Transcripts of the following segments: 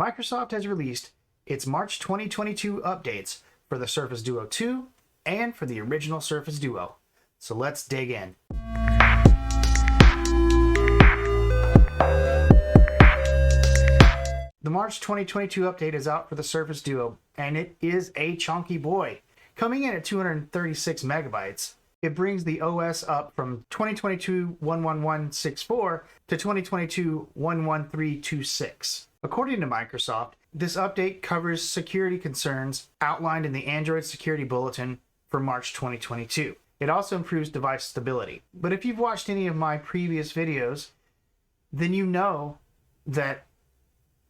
Microsoft has released its March 2022 updates for the Surface Duo 2 and for the original Surface Duo. So let's dig in. The March 2022 update is out for the Surface Duo, and it is a chunky boy. Coming in at 236 megabytes, it brings the OS up from 2022-11164 to 2022-11326. According to Microsoft, this update covers security concerns outlined in the Android Security Bulletin for March 2022. It also improves device stability. But if you've watched any of my previous videos, then you know that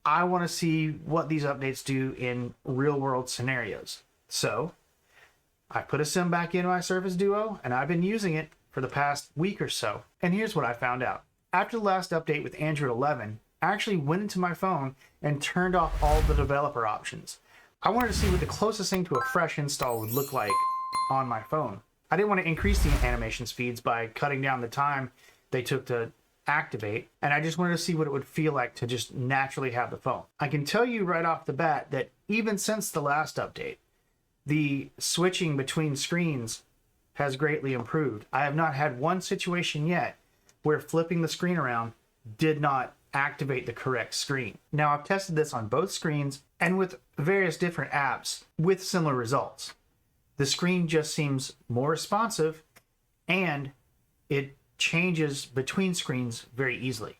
I want to see what these updates do in real-world scenarios. So I put a SIM back in my Surface Duo, and I've been using it for the past week or so. And here's what I found out. After the last update with Android 11, I actually went into my phone and turned off all the developer options. I wanted to see what the closest thing to a fresh install would look like on my phone. I didn't want to increase the animation speeds by cutting down the time they took to activate, and I just wanted to see what it would feel like to just naturally have the phone. I can tell you right off the bat that even since the last update, the switching between screens has greatly improved. I have not had one situation yet where flipping the screen around did not activate the correct screen. Now, I've tested this on both screens and with various different apps with similar results. The screen just seems more responsive and it changes between screens very easily.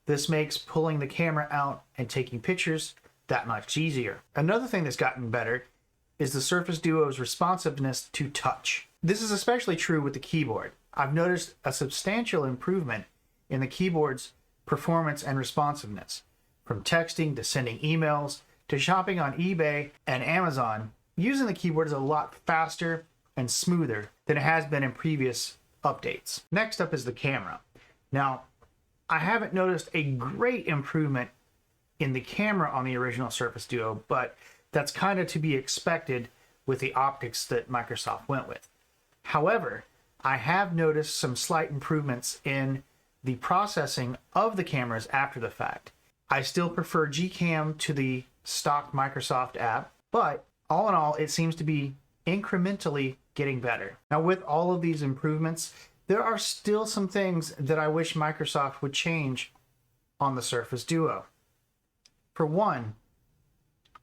This makes pulling the camera out and taking pictures that much easier. Another thing that's gotten better is the Surface Duo's responsiveness to touch. This is especially true with the keyboard. I've noticed a substantial improvement in the keyboard's performance and responsiveness. From texting to sending emails to shopping on eBay and Amazon, using the keyboard is a lot faster and smoother than it has been in previous updates. Next up is the camera. Now, I haven't noticed a great improvement in the camera on the original Surface Duo, but that's kind of to be expected with the optics that Microsoft went with. However, I have noticed some slight improvements in the processing of the cameras after the fact. I still prefer Gcam to the stock Microsoft app, but all in all, it seems to be incrementally getting better. Now, with all of these improvements, there are still some things that I wish Microsoft would change on the Surface Duo. For one,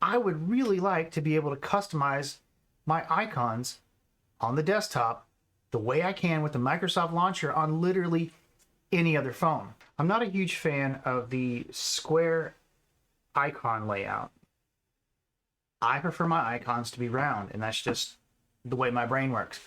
I would really like to be able to customize my icons on the desktop the way I can with the Microsoft launcher on literally any other phone. I'm not a huge fan of the square icon layout. I prefer my icons to be round, and that's just the way my brain works.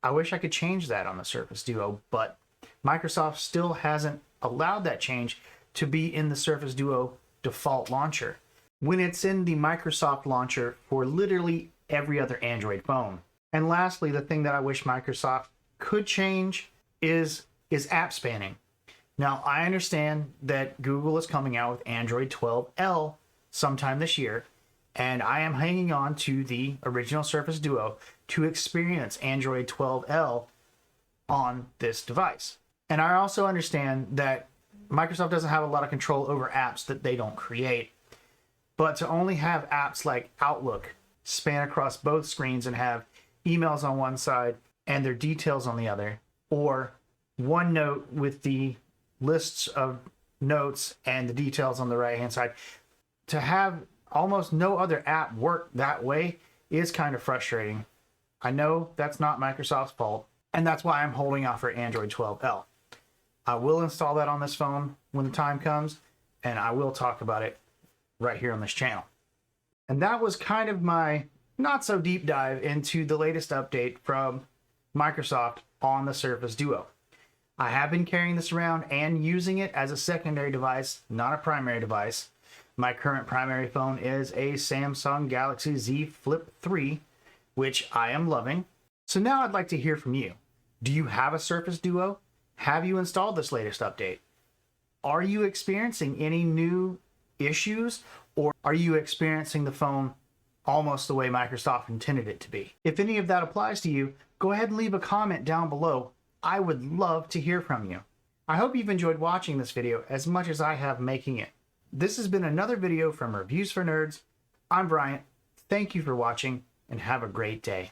I wish I could change that on the Surface Duo, but Microsoft still hasn't allowed that change to be in the Surface Duo default launcher, when it's in the Microsoft launcher for literally every other Android phone. And lastly, the thing that I wish Microsoft could change is app spanning. Now, I understand that Google is coming out with Android 12L sometime this year, and I am hanging on to the original Surface Duo to experience Android 12L on this device. And I also understand that Microsoft doesn't have a lot of control over apps that they don't create. But to only have apps like Outlook span across both screens and have emails on one side and their details on the other, or OneNote with the lists of notes and the details on the right-hand side, to have almost no other app work that way is kind of frustrating. I know that's not Microsoft's fault, and that's why I'm holding out for Android 12L. I will install that on this phone when the time comes, and I will talk about it right here on this channel. And that was kind of my not so deep dive into the latest update from Microsoft on the Surface Duo. I have been carrying this around and using it as a secondary device, not a primary device. My current primary phone is a Samsung Galaxy Z Flip 3, which I am loving. So now I'd like to hear from you. Do you have a Surface Duo? Have you installed this latest update? Are you experiencing any new issues, or are you experiencing the phone almost the way Microsoft intended it to be? If any of that applies to you, go ahead and leave a comment down below. I would love to hear from you. I hope you've enjoyed watching this video as much as I have making it. This has been another video from Reviews for Nerds. I'm Bryant. Thank you for watching, and have a great day.